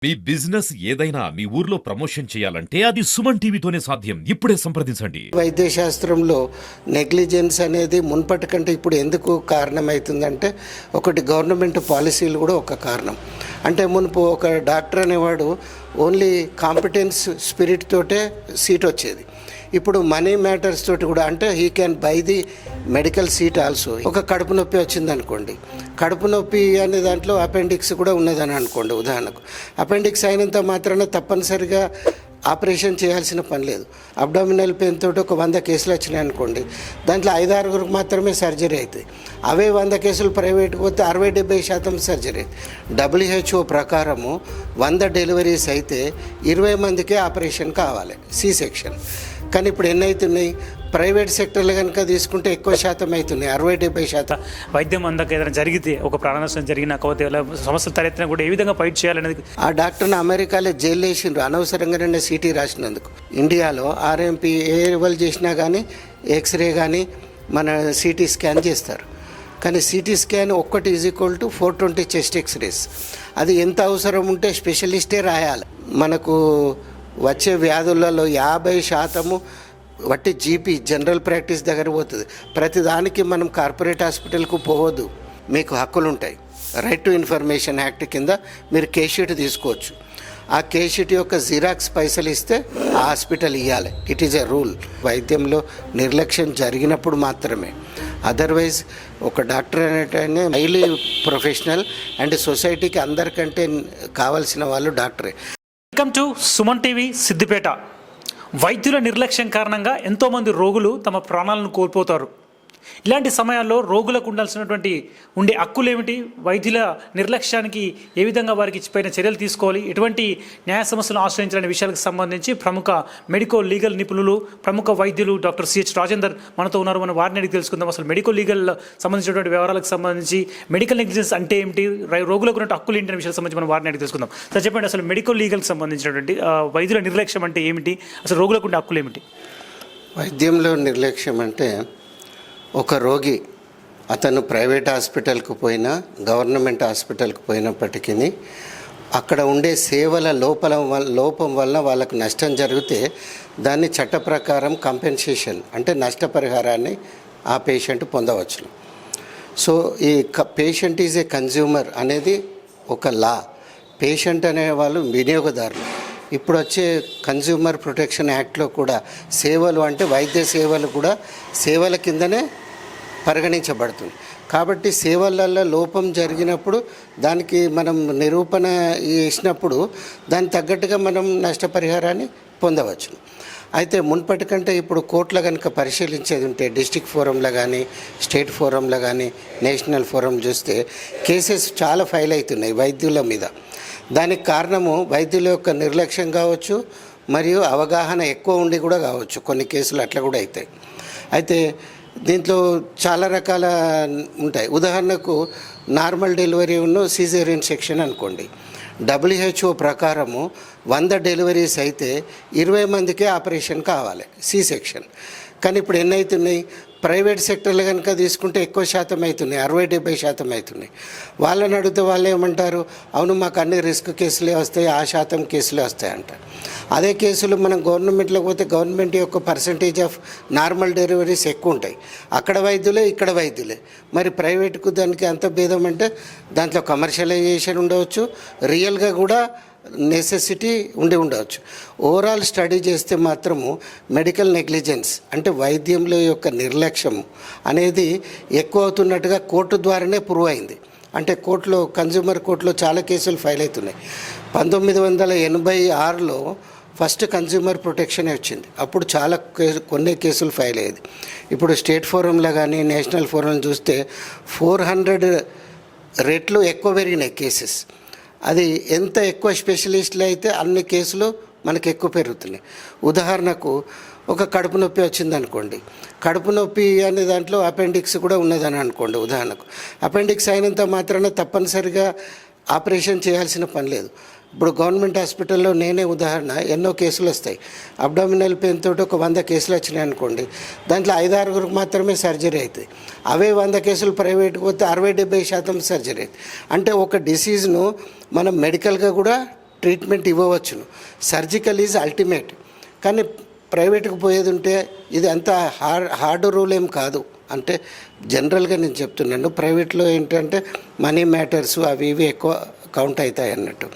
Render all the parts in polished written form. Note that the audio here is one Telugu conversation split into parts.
మీ బిజినెస్ ఏదైనా మీ ఊర్లో ప్రమోషన్ చేయాలంటే అది సుమన్ టీవీతోనే సాధ్యం. ఇప్పుడే సంప్రదించండి. వైద్య శాస్త్రంలో నెగ్లిజెన్స్ అనేది మున్పటి కంటే ఇప్పుడు ఎందుకు కారణమవుతుందంటే ఒకటి గవర్నమెంట్ పాలసీలు కూడా ఒక కారణం. అంటే మునుపు ఒక డాక్టర్ అనేవాడు ఓన్లీ కాంపిటెన్స్ స్పిరిట్ తోటే సీట్ వచ్చేది. ఇప్పుడు మనీ మ్యాటర్స్ తోటి కూడా, అంటే he can buy the medical seat also. ఒక కడుపు నొప్పి వచ్చింది అనుకోండి, కడుపు నొప్పి అనే దాంట్లో అపెండిక్స్ కూడా ఉన్నదని అనుకోండి. ఉదాహరణకు అపెండిక్స్ అయినంత మాత్రాన తప్పనిసరిగా ఆపరేషన్ చేయాల్సిన పని లేదు. అబ్డామినల్ పెయిన్ తోటి ఒక 100 కేసులు వచ్చినాయి అనుకోండి, దాంట్లో 5-6 మాత్రమే సర్జరీ అవుతాయి. అవే 100 కేసులు ప్రైవేట్కి పోతే 60-70% సర్జరీ. WHO ప్రకారము 100 డెలివరీస్ అయితే 20 మందికే ఆపరేషన్ కావాలి, సి సెక్షన్. కానీ ఇప్పుడు ఎన్ని అవుతున్నాయి? ప్రైవేట్ సెక్టర్లో కనుక తీసుకుంటే ఎక్కువ శాతం అవుతున్నాయి, 60-70%. వైద్యం అందక ఏదైనా జరిగితే, ఒక ప్రాణ నష్టం జరిగినా, కాకపోతే సమస్యలు తలెత్తినా కూడా ఏ విధంగా ఫైట్ చేయాలనేది ఆ డాక్టర్ని అమెరికాలో జైలు వేసిండ్రు అనవసరంగానే సీటీ రాసినందుకు. ఇండియాలో ఆర్ఎంపీ ఏ లెవెల్ చేసినా కానీ, ఎక్స్రే కానీ, మన సిటీ స్కాన్ చేస్తారు. కానీ సిటీ స్కాన్ ఒక్కటి = 420 చెస్ట్ ఎక్స్రేస్. అది ఎంత అవసరం ఉంటే స్పెషలిస్టే రాయాలి. మనకు వచ్చే వ్యాధులలో 50% వట్టి జీపీ జనరల్ ప్రాక్టీస్ దగ్గర పోతుంది. ప్రతిదానికి మనం కార్పొరేట్ హాస్పిటల్కు పోవద్దు. మీకు హక్కులు ఉంటాయి. రైట్ టు ఇన్ఫర్మేషన్ యాక్ట్ కింద మీరు కేషీట్ తీసుకోవచ్చు. ఆ కేషీట్ యొక్క జిరాక్స్ పైసలు ఇస్తే ఆ హాస్పిటల్ ఇవ్వాలి. It is a rule. వైద్యంలో నిర్లక్ష్యం జరిగినప్పుడు మాత్రమే. అదర్వైజ్ ఒక డాక్టర్ అనేటనే హైలీ ప్రొఫెషనల్ అండ్ సొసైటీకి అందరికంటే కావాల్సిన వాళ్ళు డాక్టరే. Welcome to Suman TV Siddipet. వైద్యుల నిర్లక్ష్యం కారణంగా ఎంతోమంది రోగులు తమ ప్రాణాలను కోల్పోతారు. ఇలాంటి సమయాల్లో రోగులకు ఉండే హక్కులు ఏమిటి, వైద్యుల నిర్లక్ష్యానికి ఏ విధంగా వారికి పైన చర్యలు తీసుకోవాలి, ఎటువంటి న్యాయ సమస్యలను ఆశ్రయించాలనే విషయాలకు సంబంధించి ప్రముఖ మెడికో లీగల్ నిపుణులు, ప్రముఖ వైద్యులు డాక్టర్ సిహెచ్ రాజేందర్ మనతో ఉన్నారు. మనం వారిని అడిగి తెలుసుకుందాం. అసలు మెడికో లీగల్ సంబంధించినటువంటి వ్యవహారాలకు సంబంధించి మెడికల్ నెగ్లిజెన్స్ అంటే ఏమిటి, రోగులకు ఉన్న హక్కులు ఏంటి అనే విషయాలకు సంబంధించి మనం వారిని అడిగి తెలుసుకుందాం. సార్ చెప్పండి, అసలు మెడికో లీగల్కి సంబంధించినటువంటి వైద్యుల నిర్లక్ష్యం అంటే ఏమిటి, అసలు రోగులకు ఉండే హక్కులు ఏమిటి? వైద్యంలో నిర్లక్ష్యం అంటే ఒక రోగి అతను ప్రైవేట్ హాస్పిటల్కు పోయినా, గవర్నమెంట్ హాస్పిటల్కి పోయినప్పటికీ అక్కడ ఉండే సేవల లోపం వల్ల వాళ్ళకు నష్టం జరిగితే దాన్ని చట్ట ప్రకారం కంపెన్సేషన్ అంటే నష్టపరిహారాన్ని ఆ పేషెంట్ పొందవచ్చు. సో ఈ పేషెంట్ ఈజ్ ఏ కన్జ్యూమర్ అనేది ఒక లా. పేషెంట్ అనేవాళ్ళు వినియోగదారులు. ఇప్పుడు వచ్చే కన్జ్యూమర్ ప్రొటెక్షన్ యాక్ట్లో కూడా సేవలు అంటే వైద్య సేవలు కూడా సేవల కిందనే పరిగణించబడుతుంది. కాబట్టి సేవలలో లోపం జరిగినప్పుడు దానికి మనం నిరూపణ చేసినప్పుడు దానికి తగ్గట్టుగా మనం నష్టపరిహారాన్ని పొందవచ్చు. అయితే మున్పటి కంటే ఇప్పుడు కోర్టులో కనుక పరిశీలించేది ఉంటే, డిస్ట్రిక్ట్ ఫోరంలో కానీ, స్టేట్ ఫోరంలో కానీ, నేషనల్ ఫోరం చూస్తే కేసెస్ చాలా ఫైల్ అవుతున్నాయి వైద్యుల మీద. దానికి కారణము వైద్యుల యొక్క నిర్లక్ష్యం కావచ్చు, మరియు అవగాహన ఎక్కువ ఉండి కూడా కావచ్చు. కొన్ని కేసులు అట్లా కూడా అవుతాయి. అయితే దీంట్లో చాలా రకాల ఉంటాయి. ఉదాహరణకు నార్మల్ డెలివరీ ఉన్న సిజేరియన్ సెక్షన్ అనుకోండి. WHO ప్రకారము 100 డెలివరీస్ అయితే 20 మందికే ఆపరేషన్ కావాలి, సి సెక్షన్. కానీ ఇప్పుడు ఎన్ని అవుతున్నాయి? ప్రైవేట్ సెక్టర్లో కనుక తీసుకుంటే ఎక్కువ శాతం అవుతున్నాయి, 60-70% అవుతున్నాయి. వాళ్ళని అడిగితే వాళ్ళు ఏమంటారు? అవును, మాకు అన్ని రిస్క్ కేసులే వస్తాయి, ఆ శాతం కేసులే వస్తాయి అంటారు. అదే కేసులు మనం గవర్నమెంట్లో పోతే గవర్నమెంట్ యొక్క పర్సంటేజ్ ఆఫ్ నార్మల్ డెలివరీస్ ఎక్కువ ఉంటాయి. అక్కడ వైద్యులే, ఇక్కడ వైద్యులే. మరి ప్రైవేట్కు దానికి అంత భేదం అంటే దాంట్లో కమర్షియలైజేషన్ ఉండవచ్చు, రియల్గా కూడా నెసెసిటీ ఉండవచ్చు. ఓవరాల్ స్టడీ చేస్తే మాత్రము మెడికల్ నెగ్లిజెన్స్ అంటే వైద్యంలో యొక్క నిర్లక్ష్యం అనేది ఎక్కువ అవుతున్నట్టుగా కోర్టు ద్వారానే ప్రూవ్ అయింది. అంటే కోర్టులో, కన్జ్యూమర్ కోర్టులో చాలా కేసులు ఫైల్ అవుతున్నాయి. 1986లో ఫస్ట్ కన్జ్యూమర్ ప్రొటెక్షన్ వచ్చింది. అప్పుడు చాలా కొన్ని కేసులు ఫైల్ అయ్యేది. ఇప్పుడు స్టేట్ ఫోరంలో కానీ, నేషనల్ ఫోరంలో చూస్తే 400 రెట్లు ఎక్కువ పెరిగినాయి కేసెస్. అది ఎంత ఎక్కువ స్పెషలిస్టులు అయితే అన్ని కేసులు మనకు ఎక్కువ పెరుగుతున్నాయి. ఉదాహరణకు ఒక కడుపు నొప్పి వచ్చిందనుకోండి, కడుపు నొప్పి అనే దాంట్లో అపెండిక్స్ కూడా ఉన్నదని అనుకోండి. ఉదాహరణకు అపెండిక్స్ అయినంత మాత్రాన తప్పనిసరిగా ఆపరేషన్ చేయాల్సిన పని లేదు. ఇప్పుడు గవర్నమెంట్ హాస్పిటల్లో నేనే ఉదాహరణ, ఎన్నో కేసులు వస్తాయి. అబ్డామినల్ పెయిన్ తోటి ఒక 100 కేసులు వచ్చినాయి అనుకోండి, దాంట్లో 5-6 మాత్రమే సర్జరీ అవుతాయి. అవే 100 కేసులు ప్రైవేట్కి పోతే 60-70% సర్జరీ అవుతాయి. అంటే ఒక డిసీజ్ను మనం మెడికల్గా కూడా ట్రీట్మెంట్ ఇవ్వవచ్చును. Surgical is ultimate. కానీ ప్రైవేట్కి పోయేది ఉంటే ఇది అంత హార్డ్ రూల్ ఏం కాదు. అంటే జనరల్గా నేను చెప్తున్నాను, ప్రైవేట్లో ఏంటంటే మనీ మ్యాటర్స్ అవి ఇవి ఎక్కువ కౌంట్ అవుతాయి అన్నట్టు.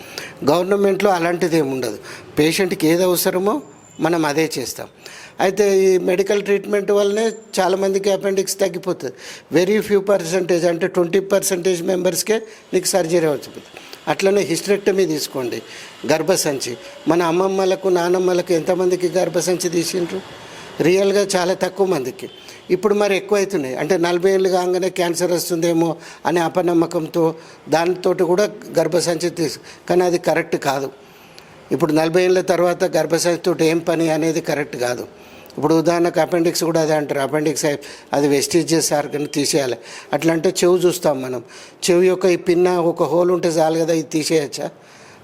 గవర్నమెంట్లో అలాంటిది ఏమి ఉండదు. పేషెంట్కి ఏది అవసరమో మనం అదే చేస్తాం. అయితే ఈ మెడికల్ ట్రీట్మెంట్ వల్లనే చాలామందికి అపెండిక్స్ తగ్గిపోతుంది. వెరీ ఫ్యూ పర్సెంటేజ్, అంటే 20% మెంబర్స్కే నీకు సర్జరీ అవుతుంది. అట్లనే హిస్టరెక్టమీ తీసుకోండి, గర్భసంచి. మన అమ్మమ్మలకు నానమ్మలకు ఎంతమందికి గర్భసంచి తీసిండ్రు? రియల్గా చాలా తక్కువ మందికి. ఇప్పుడు మరి ఎక్కువ అవుతున్నాయి. అంటే 40 ఏళ్ళు కాగానే క్యాన్సర్ వస్తుందేమో అనే అపనమ్మకంతో దానితో కూడా గర్భసంచి కానీ అది కరెక్ట్ కాదు. ఇప్పుడు 40 ఏళ్ళ తర్వాత గర్భసంచితో ఏం పని అనేది కరెక్ట్ కాదు. ఇప్పుడు ఉదాహరణకు అపెండిక్స్ కూడా అదే అంటారు, అపెండిక్స్ అది వెస్టిజియస్ ఆర్గన్ తీసేయాలి. అట్లా అంటే చెవు చూస్తాం మనం, చెవి యొక్క ఈ పిన్న ఒక హోల్ ఉంటే చాలు కదా, ఇది తీసేయచ్చా?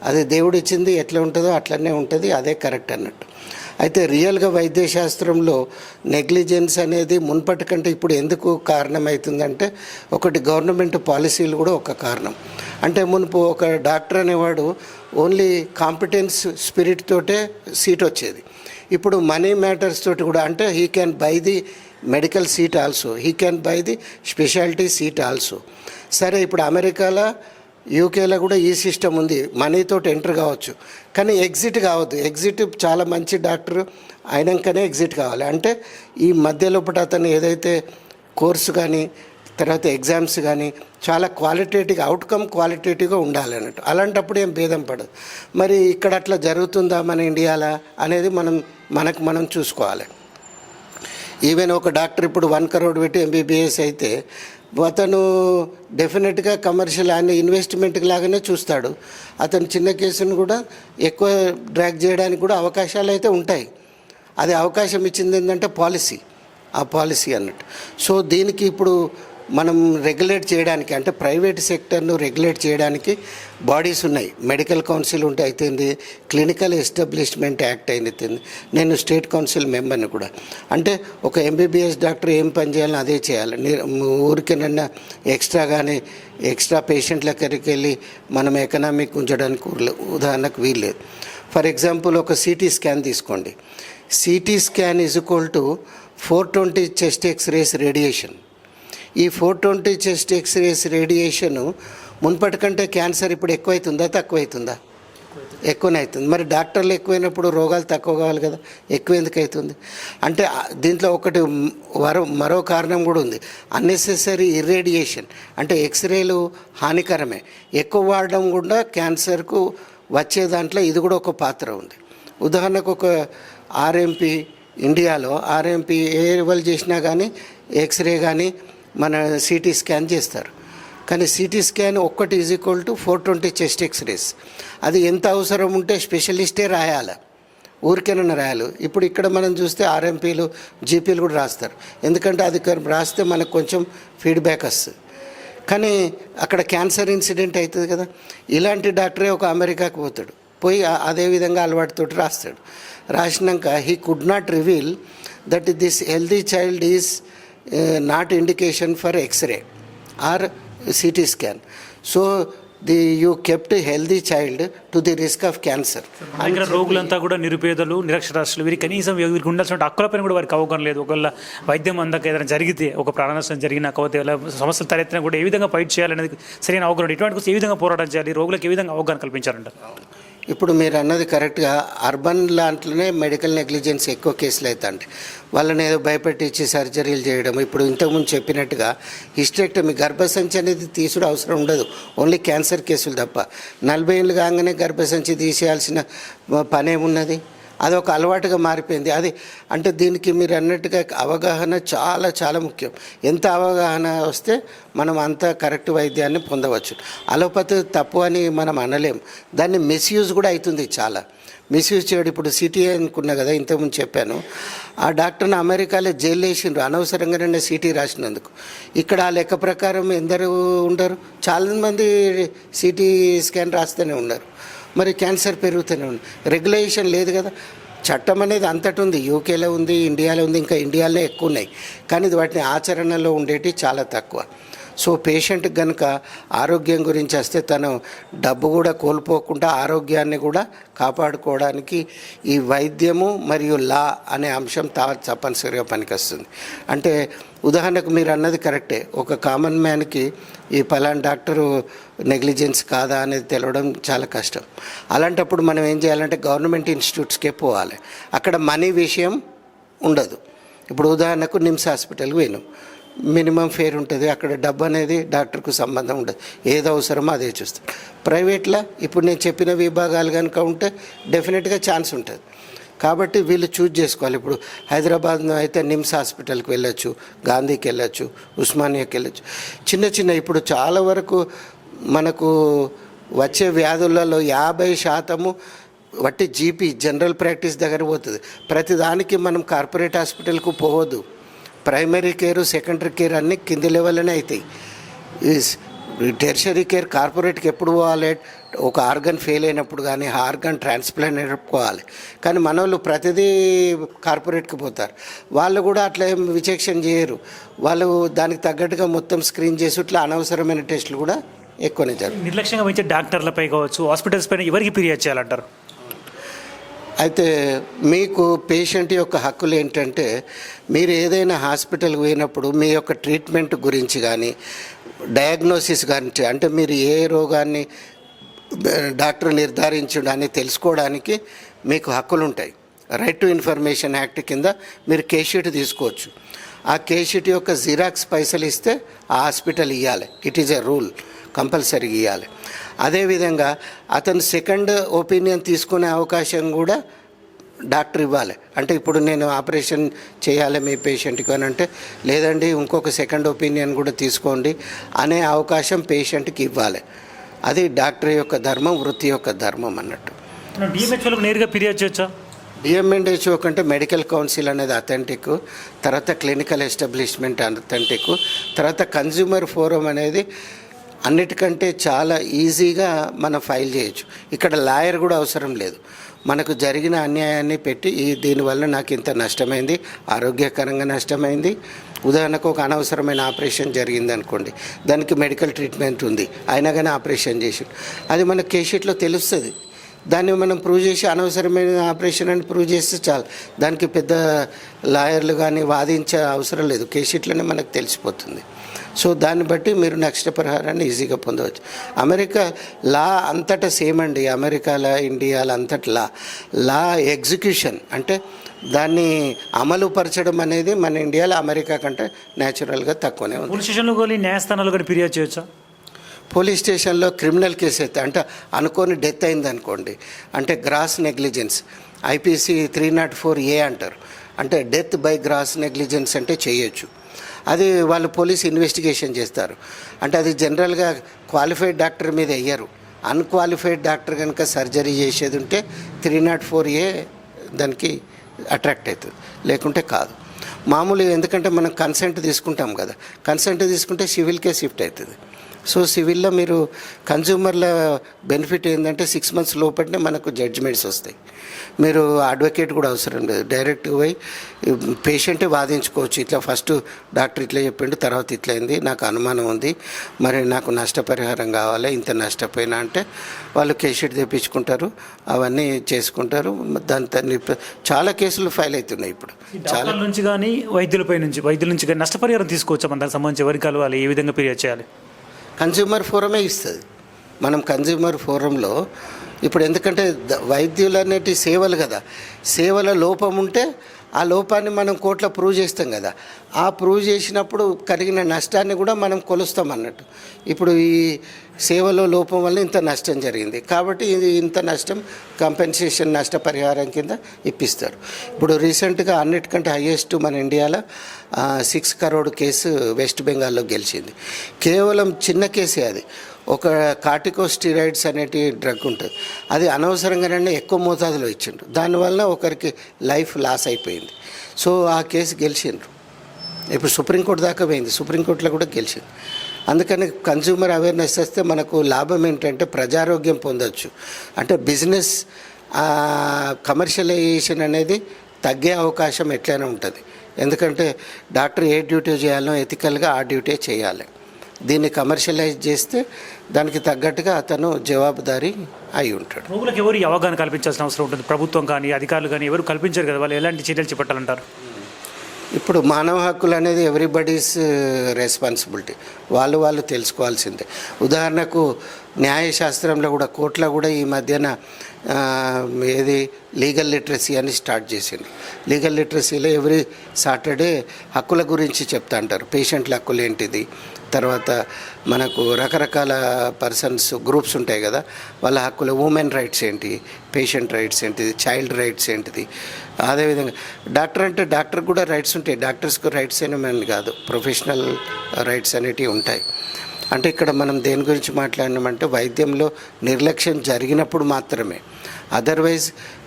అది దేవుడు ఇచ్చింది, ఎట్లా ఉంటుందో అట్లనే ఉంటుంది, అదే కరెక్ట్ అన్నట్టు. అయితే రియల్గా వైద్యశాస్త్రంలో నెగ్లిజెన్స్ అనేది మున్పటి కంటే ఇప్పుడు ఎందుకు కారణమవుతుందంటే, ఒకటి గవర్నమెంట్ పాలసీలు కూడా ఒక కారణం. అంటే మునుపు ఒక డాక్టర్ అనేవాడు ఓన్లీ కాంపిటెన్స్ స్పిరిట్ తోటే సీట్ వచ్చేది. ఇప్పుడు మనీ మ్యాటర్స్ తోటి కూడా, అంటే he can buy the medical seat also, he can buy the speciality seat also. సరే, ఇప్పుడు అమెరికాలో యూకేలో కూడా ఈ సిస్టమ్ ఉంది, మనీతోటి ఎంటర్ కావచ్చు కానీ ఎగ్జిట్ కావద్దు. ఎగ్జిట్ చాలా మంచి డాక్టర్ అయినాకనే ఎగ్జిట్ కావాలి. అంటే ఈ మధ్యలోపట అతను ఏదైతే కోర్సు కానీ తర్వాత ఎగ్జామ్స్ కానీ చాలా క్వాలిటేటివ్గా, అవుట్కమ్ క్వాలిటేటివ్గా ఉండాలి అన్నట్టు. అలాంటప్పుడు ఏం భేదం పడదు. మరి ఇక్కడ అట్లా జరుగుతుందా మన ఇండియాలో అనేది మనం చూసుకోవాలి. ఈవెన్ ఒక డాక్టర్ ఇప్పుడు 1 crore పెట్టి ఎంబీబీఎస్ అయితే అతను డెఫినెట్గా కమర్షియల్ ఆయన ఇన్వెస్ట్మెంట్ లాగానే చూస్తాడు. అతను చిన్న కేసును కూడా ఎక్కువ డ్రాగ్ చేయడానికి కూడా అవకాశాలు అయితే ఉంటాయి. అది అవకాశం ఇచ్చింది ఏంటంటే ఆ పాలసీ అన్నట్టు. సో దీనికి ఇప్పుడు మనం రెగ్యులేట్ చేయడానికి, అంటే ప్రైవేట్ సెక్టర్ను రెగ్యులేట్ చేయడానికి బాడీస్ ఉన్నాయి. మెడికల్ కౌన్సిల్ ఉంటే అయితేంది, క్లినికల్ ఎస్టాబ్లిష్మెంట్ యాక్ట్ అయితేంది. నేను స్టేట్ కౌన్సిల్ మెంబర్ని కూడా. అంటే ఒక ఎంబీబీఎస్ డాక్టర్ ఏం పని చేయాలని అదే చేయాలి. ఊరికేనన్నా ఎక్స్ట్రా పేషెంట్ల దగ్గరికి వెళ్ళి మనం ఎకనామిక్ ఉంచడానికి ఉదాహరణకు వీల్లేదు. ఫర్ ఎగ్జాంపుల్ ఒక సిటీ స్కాన్ తీసుకోండి. CT scan is equal to 420 chest x-rays radiation. ఈ 420 చెస్ట్ ఎక్స్రేస్ రేడియేషను మున్పటి కంటే క్యాన్సర్ ఇప్పుడు ఎక్కువైతుందా తక్కువైతుందా? ఎక్కువనే అవుతుంది. మరి డాక్టర్లు ఎక్కువైనప్పుడు రోగాలు తక్కువ కావాలి కదా, ఎక్కువ ఎందుకు అవుతుంది? అంటే దీంట్లో ఒకటి మరో కారణం కూడా ఉంది, అన్నెసెసరీ ఇర్రేడియేషన్. అంటే ఎక్స్రేలు హానికరమే, ఎక్కువ వాడడం కూడా క్యాన్సర్కు వచ్చే దాంట్లో ఇది కూడా ఒక పాత్ర ఉంది. ఉదాహరణకు ఒక ఆర్ఎంపీ, ఇండియాలో ఆర్ఎంపీ ఏ లెవెల్ చేసినా కానీ ఎక్స్రే కానీ మన సిటీ స్కాన్ చేస్తారు. కానీ సిటీ స్కాన్ ఒక్కటి is equal to 420 chest x-rays. అది ఎంత అవసరం ఉంటే స్పెషలిస్టే రాయాలి, ఊరికేనన్నా రాయాలి. ఇప్పుడు ఇక్కడ మనం చూస్తే ఆర్ఎంపీలు జీపీలు కూడా రాస్తారు, ఎందుకంటే అది రాస్తే మనకు కొంచెం ఫీడ్బ్యాక్ వస్తుంది. కానీ అక్కడ క్యాన్సర్ ఇన్సిడెంట్ అవుతుంది కదా, ఇలాంటి డాక్టరే ఒక అమెరికాకు పోతాడు, పోయి అదేవిధంగా అలవాటుతోటి రాస్తాడు. రాసినాక he could not reveal that this healthy child is not indication for x-ray or CT scan. So you kept healthy child to the risk of cancer. దగ్గర రోగులంతా కూడా నిరుపేదలు, నిరక్షరాస్యులు. వీరికి కనీసం వీరికి ఉండాల్సిన హక్కులపైన కూడా వారికి అవగాహన లేదు. ఒకవేళ వైద్యం అందక ఏదైనా జరిగితే, ఒక ప్రాణ నష్టం జరిగినా, కాకపోతే సమస్యలు తలెత్తినా కూడా ఏ విధంగా ఫైట్ చేయాలనేది సరైన అవగాహన, ఇటువంటి ఏ విధంగా పోరాటం చేయాలి, రోగులకు ఏ విధంగా అవగాహన కల్పించాలంటారు? ఇప్పుడు మీరు అన్నది కరెక్ట్గా, అర్బన్ లాంట్లోనే మెడికల్ నెగ్లిజెన్స్ ఎక్కువ కేసులు అవుతాయి. వాళ్ళని ఏదో భయపెట్టించి సర్జరీలు చేయడం. ఇప్పుడు ఇంతకుముందు చెప్పినట్టుగా హిస్టరెక్టమీ, గర్భసంచి అనేది తీసుడు అవసరం ఉండదు, ఓన్లీ క్యాన్సర్ కేసులు తప్ప. 40 ఏళ్ళు కాగానే గర్భసంచి తీసేయాల్సిన పనేమున్నది? అది ఒక అలవాటుగా మారిపోయింది. అది అంటే దీనికి మీరు అన్నట్టుగా అవగాహన చాలా చాలా ముఖ్యం. ఎంత అవగాహన వస్తే మనం అంత కరెక్ట్ వైద్యాన్ని పొందవచ్చు. అలోపతి తప్పు అని మనం అనలేం, దాన్ని మిస్యూజ్ కూడా అవుతుంది, చాలా మిస్యూజ్ చేయడం. ఇప్పుడు సిటీ అనుకున్నా కదా, ఇంతకుముందు చెప్పాను, ఆ డాక్టర్ని అమెరికాలో జైలు వేసిండ్రు అనవసరంగానే సిటీ రాసినందుకు. ఇక్కడ ఆ లెక్క ప్రకారం ఎందరు ఉండరు, చాలామంది సిటీ స్కాన్ రాస్తూనే ఉన్నారు. మరి క్యాన్సర్ పెరుగుతూనే ఉంది. రెగ్యులేషన్ లేదు కదా, చట్టం అనేది అంతటి ఉంది, యూకేలో ఉంది, ఇండియాలో ఉంది, ఇంకా ఇండియాలో ఎక్కువ ఉన్నాయి. కానీ వాటిని ఆచరణలో ఉండేటి చాలా తక్కువ. సో పేషెంట్కి కనుక ఆరోగ్యం గురించి వస్తే తను డబ్బు కూడా కోల్పోకుండా ఆరోగ్యాన్ని కూడా కాపాడుకోవడానికి ఈ వైద్యము మరియు లా అనే అంశం తప్పనిసరిగా పనికొస్తుంది. అంటే ఉదాహరణకు మీరు అన్నది కరెక్టే, ఒక కామన్ మ్యాన్కి ఈ పలానా డాక్టరు నెగ్లిజెన్స్ కాదా అనేది తెలవడం చాలా కష్టం. అలాంటప్పుడు మనం ఏం చేయాలంటే గవర్నమెంట్ ఇన్స్టిట్యూట్స్కే పోవాలి. అక్కడ మనీ విషయం ఉండదు. ఇప్పుడు ఉదాహరణకు నిమ్స్ హాస్పిటల్కి పోయినాం, మినిమం ఫేర్ ఉంటుంది, అక్కడ డబ్బు అనేది డాక్టర్కు సంబంధం ఉండదు, ఏది అవసరమో అదే చూస్తాం. ప్రైవేట్లో ఇప్పుడు నేను చెప్పిన విభాగాలు కనుక ఉంటే డెఫినెట్గా ఛాన్స్ ఉంటుంది. కాబట్టి వీళ్ళు చూజ్ చేసుకోవాలి. ఇప్పుడు హైదరాబాద్లో అయితే నిమ్స్ హాస్పిటల్కి వెళ్ళొచ్చు, గాంధీకి వెళ్ళొచ్చు, ఉస్మానియాకి వెళ్ళొచ్చు. చిన్న చిన్న ఇప్పుడు చాలా వరకు మనకు వచ్చే వ్యాధులలో 50% వట్టి జీపీ జనరల్ ప్రాక్టీస్ దగ్గర పోతుంది. ప్రతిదానికి మనం కార్పొరేట్ హాస్పిటల్కు పోవద్దు. ప్రైమరీ కేరు, సెకండరీ కేర్ అన్నీ కింది లెవెల్లోనే అవుతాయి. ఈ టెర్షరీ కేర్ కార్పొరేట్కి ఎప్పుడు పోవాలి? ఒక ఆర్గన్ ఫెయిల్ అయినప్పుడు కానీ ఆర్గన్ ట్రాన్స్ప్లాంట్ అయినప్పుడు పోవాలి. కానీ మన వాళ్ళు ప్రతిదీ కార్పొరేట్కి పోతారు. వాళ్ళు కూడా అట్లా ఏం విచక్షణ చేయరు. వాళ్ళు దానికి తగ్గట్టుగా మొత్తం స్క్రీన్ చేసి ఇట్లా అనవసరమైన టెస్టులు కూడా ఎక్కువనే జరుగుతాయి. నిర్లక్ష్యంగా వహించే డాక్టర్లపై కావచ్చు, హాస్పిటల్స్ పైన ఎవరికి ఫిర్యాదు చేయాలంటారు? అయితే మీకు పేషెంట్ యొక్క హక్కులు ఏంటంటే, మీరు ఏదైనా హాస్పిటల్కి పోయినప్పుడు మీ యొక్క ట్రీట్మెంట్ గురించి కానీ డయాగ్నోసిస్ కానీ, అంటే మీరు ఏ రోగాన్ని డాక్టర్ నిర్ధారించడాన్ని తెలుసుకోవడానికి మీకు హక్కులు ఉంటాయి. రైట్ టు ఇన్ఫర్మేషన్ యాక్ట్ కింద మీరు కేషీట్ తీసుకోవచ్చు. ఆ కేషీట్ యొక్క జిరాక్స్ పైసలు ఇస్తే ఆ హాస్పిటల్ ఇవ్వాలి. It is a rule, compulsory ఇవ్వాలి. అదేవిధంగా అతను సెకండ్ ఒపీనియన్ తీసుకునే అవకాశం కూడా డాక్టర్ ఇవ్వాలి. అంటే ఇప్పుడు నేను ఆపరేషన్ చేయాలి మీ పేషెంట్కి అని అంటే, లేదండి ఇంకొక సెకండ్ ఒపీనియన్ కూడా తీసుకోండి అనే అవకాశం పేషెంట్కి ఇవ్వాలి. అది డాక్టర్ యొక్క ధర్మం, వృత్తి యొక్క ధర్మం అన్నట్టు. డిఎంహెచ్ఓలకు నేరుగా ఫిర్యాదు చేయొచ్చా? డిఎంహెచ్ఓ కంటే మెడికల్ కౌన్సిల్ అనేది అథెంటిక్, తర్వాత క్లినికల్ ఎస్టాబ్లిష్మెంట్ అథెంటిక్, తర్వాత కన్జ్యూమర్ ఫోరం అనేది అన్నిటికంటే చాలా ఈజీగా మనం ఫైల్ చేయొచ్చు. ఇక్కడ లాయర్ కూడా అవసరం లేదు. మనకు జరిగిన అన్యాయాన్ని పెట్టి దీనివల్ల నాకు ఇంత నష్టమైంది, ఆరోగ్యకరంగా నష్టమైంది. ఉదాహరణకు ఒక అనవసరమైన ఆపరేషన్ జరిగింది అనుకోండి, దానికి మెడికల్ ట్రీట్మెంట్ ఉంది, అయినా కానీ ఆపరేషన్ చేసి అది మన కేషీట్లో తెలుస్తుంది. దాన్ని మనం ప్రూవ్ చేసి అనవసరమైన ఆపరేషన్ అని ప్రూవ్ చేస్తే చాలు. దానికి పెద్ద లాయర్లు కానీ వాదించే అవసరం లేదు, కేషీట్లోనే మనకు తెలిసిపోతుంది. సో దాన్ని బట్టి మీరు నష్టపరిహారాన్ని ఈజీగా పొందవచ్చు. అమెరికా లా అంతటా సేమ్ అండి. అమెరికాలో, ఇండియాలో అంతటా లా ఎగ్జిక్యూషన్ అంటే దాన్ని అమలు పరచడం అనేది మన ఇండియాలో అమెరికా కంటే న్యాచురల్గా తక్కువనే ఉంది. పోలీస్ స్టేషన్లో కానీ న్యాయస్థానాలు కానీ ఫిర్యాదు చేయొచ్చా? పోలీస్ స్టేషన్లో క్రిమినల్ కేసు అయితే, అంటే అనుకోని డెత్ అయిందనుకోండి, అంటే గ్రాస్ నెగ్లిజెన్స్, IPC 304A అంటారు. అంటే డెత్ బై గ్రాస్ నెగ్లిజెన్స్ అంటే చేయొచ్చు. అది వాళ్ళు పోలీస్ ఇన్వెస్టిగేషన్ చేస్తారు. అంటే అది జనరల్గా క్వాలిఫైడ్ డాక్టర్ మీద వెయ్యరు. అన్క్వాలిఫైడ్ డాక్టర్ కనుక సర్జరీ చేసేది ఉంటే 304A దానికి అట్రాక్ట్ అవుతుంది, లేకుంటే కాదు. మామూలుగా ఎందుకంటే మనం కన్సెంట్ తీసుకుంటాం కదా, కన్సెంట్ తీసుకుంటే సివిల్కే షిఫ్ట్ అవుతుంది. సో సివిల్లో మీరు కన్జ్యూమర్ల బెనిఫిట్ ఏంటంటే 6 months లోపలనే మనకు జడ్జిమెంట్స్ వస్తాయి. మీరు అడ్వకేట్ కూడా అవసరం లేదు, డైరెక్ట్గా పోయి పేషెంటే వాదించుకోవచ్చు. ఇట్లా ఫస్ట్ డాక్టర్ ఇట్లా చెప్పిండు, తర్వాత ఇట్లా అయింది, నాకు అనుమానం ఉంది, మరి నాకు నష్టపరిహారం కావాలి, ఇంత నష్టపోయినా అంటే వాళ్ళు కేషీట్ తెప్పించుకుంటారు, అవన్నీ చేసుకుంటారు. దాంతో చాలా కేసులు ఫైల్ అవుతున్నాయి ఇప్పుడు. చాలా నుంచి కానీ వైద్యుల నుంచి కానీ నష్టపరిహారం తీసుకోవచ్చా? మన దానికి సంబంధించి ఎవరికి కలవాలి, ఏ విధంగా ఫిర్యాదు చేయాలి? కన్జ్యూమర్ ఫోరమే ఇస్తుంది. మనం కన్జ్యూమర్ ఫోరంలో ఇప్పుడు ఎందుకంటే వైద్యులు అనేటి సేవలు కదా, సేవల లోపం ఉంటే ఆ లోపాన్ని మనం కోర్టులో ప్రూవ్ చేస్తాం కదా, ఆ ప్రూవ్ చేసినప్పుడు కలిగిన నష్టాన్ని కూడా మనం కొలుస్తాం అన్నట్టు. ఇప్పుడు ఈ సేవలో లోపం వల్ల ఇంత నష్టం జరిగింది కాబట్టి ఇది ఇంత నష్టం కంపెన్సేషన్ నష్టపరిహారం కింద ఇప్పిస్తారు. ఇప్పుడు రీసెంట్గా అన్నిటికంటే హైయెస్ట్ మన ఇండియాలో 6 crore కేసు వెస్ట్ బెంగాల్లో గెలిచింది. కేవలం చిన్న కేసే అది. ఒక కార్టికోస్టిరాయిడ్స్ అనేటి డ్రగ్ ఉంటుంది, అది అనవసరంగానే ఎక్కువ మోతాదులో ఇచ్చిండ్రు, దానివల్ల ఒకరికి లైఫ్ లాస్ అయిపోయింది. సో ఆ కేసు గెలిచిండ్రు. ఇప్పుడు సుప్రీంకోర్టు దాకా పోయింది, సుప్రీంకోర్టులో కూడా గెలిచింది. అందుకని కన్జ్యూమర్ అవేర్నెస్ వస్తే మనకు లాభం ఏంటంటే ప్రజారోగ్యం పొందొచ్చు. అంటే బిజినెస్ కమర్షియలైజేషన్ అనేది తగ్గే అవకాశం ఎట్లయినా ఉంటుంది. ఎందుకంటే డాక్టర్ ఏ డ్యూటీ చేయాలో ఎథికల్గా ఆ డ్యూటీ చేయాలి. దీన్ని కమర్షియలైజ్ చేస్తే దానికి తగ్గట్టుగా అతను జవాబుదారీ అయి ఉంటాడు. రోగులకు ఎవరు ఈ అవగాహన కల్పించాల్సిన అవసరం ఉంటుంది? ప్రభుత్వం కానీ అధికారులు కానీ ఎవరు కల్పించారు కదా, వాళ్ళు ఎలాంటి చర్యలు చేపట్టాలంటారు? ఇప్పుడు మానవ హక్కులు అనేది ఎవ్రీబడీస్ రెస్పాన్సిబిలిటీ, వాళ్ళు తెలుసుకోవాల్సిందే. ఉదాహరణకు న్యాయశాస్త్రంలో కూడా కోర్టులో కూడా ఈ మధ్యన ఏది లీగల్ లిటరసీ అని స్టార్ట్ చేసింది. లీగల్ లిటరసీలో ఎవ్రీ సాటర్డే హక్కుల గురించి చెప్తా అంటారు. పేషెంట్ల హక్కులు ఏంటిది, తర్వాత మనకు రకరకాల పర్సన్స్ గ్రూప్స్ ఉంటాయి కదా, వాళ్ళ హక్కులు, ఉమెన్ రైట్స్ ఏంటి, పేషెంట్ రైట్స్ ఏంటిది, చైల్డ్ రైట్స్ ఏంటిది. అదేవిధంగా డాక్టర్ అంటే డాక్టర్ కూడా రైట్స్ ఉంటాయి. డాక్టర్స్కు రైట్స్ అనేవి కాదు, ప్రొఫెషనల్ రైట్స్ అనేటివి ఉంటాయి. అంటే ఇక్కడ మనం దేని గురించి మాట్లాడినామంటే వైద్యంలో నిర్లక్ష్యం జరిగినప్పుడు మాత్రమే. అదర్వైజ్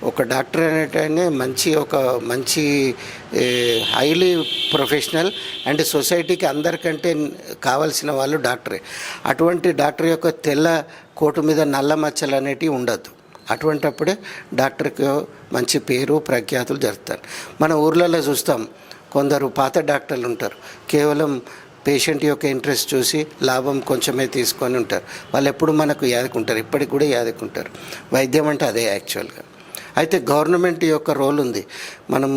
ఒక డాక్టర్ అనేటనే మంచి హైలీ ప్రొఫెషనల్ అండ్ సొసైటీకి అందరికంటే కావాల్సిన వాళ్ళు డాక్టరే. అటువంటి డాక్టర్ యొక్క తెల్ల కోటు మీద నల్ల మచ్చలు అనేటివి ఉండద్దు. అటువంటప్పుడే డాక్టర్కి మంచి పేరు ప్రఖ్యాతులు జరుగుతారు. మన ఊర్లలో చూస్తాం, కొందరు పాత డాక్టర్లు ఉంటారు, కేవలం పేషెంట్ యొక్క ఇంట్రెస్ట్ చూసి లాభం కొంచెమే తీసుకొని ఉంటారు. వాళ్ళు ఎప్పుడు మనకు యాదకుంటారు, ఇప్పటికి కూడా యాదకుంటారు. వైద్యం అంటే అదే యాక్చువల్గా. అయితే గవర్నమెంట్ యొక్క రోల్ ఉంది. మనం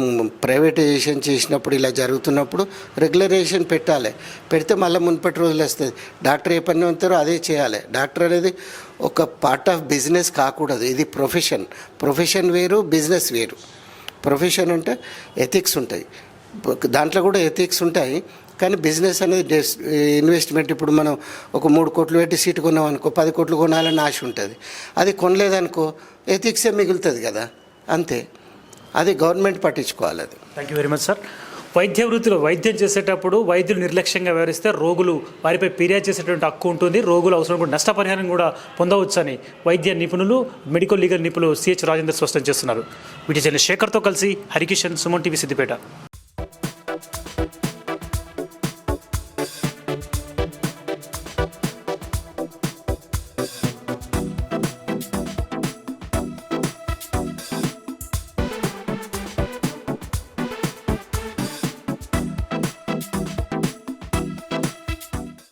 ప్రైవేటైజేషన్ చేసినప్పుడు ఇలా జరుగుతున్నప్పుడు రెగ్యులరైజేషన్ పెట్టాలి. పెడితే మళ్ళీ మున్పటి రోజులు వస్తుంది. డాక్టర్ ఏ పని ఉంటారో అదే చేయాలి. డాక్టర్ అనేది ఒక పార్ట్ ఆఫ్ బిజినెస్ కాకూడదు. ఇది ప్రొఫెషన్ వేరు, బిజినెస్ వేరు. ప్రొఫెషన్ అంటే ఎథిక్స్ ఉంటాయి, దాంట్లో కూడా ఎథిక్స్ ఉంటాయి. కానీ బిజినెస్ అనేది ఇన్వెస్ట్మెంట్. ఇప్పుడు మనం ఒక 3 కోట్లు పెట్టి సీటు కొన్నాం అనుకో, 10 కోట్లు కొనాలని ఆశ ఉంటుంది. అది కొనలేదనుకో ఎథిక్సే మిగులుతుంది కదా, అంతే. అది గవర్నమెంట్ పట్టించుకోవాలి. అది. Thank you very much sir. వైద్య వృత్తిలో వైద్యం చేసేటప్పుడు వైద్యులు నిర్లక్ష్యంగా వ్యవహరిస్తే రోగులు వారిపై ఫిర్యాదు చేసేటువంటి హక్కు ఉంటుంది. రోగులు అవసరం కూడా నష్టపరిహారం కూడా పొందవచ్చని వైద్య నిపుణులు, మెడికల్ లీగల్ నిపుణులు సిహెచ్ రాజేందర్ స్పష్టం చేస్తున్నారు. వీటి శేఖర్తో కలిసి హరికిషన్, సుమన్ టీవీ, సిద్దిపేట.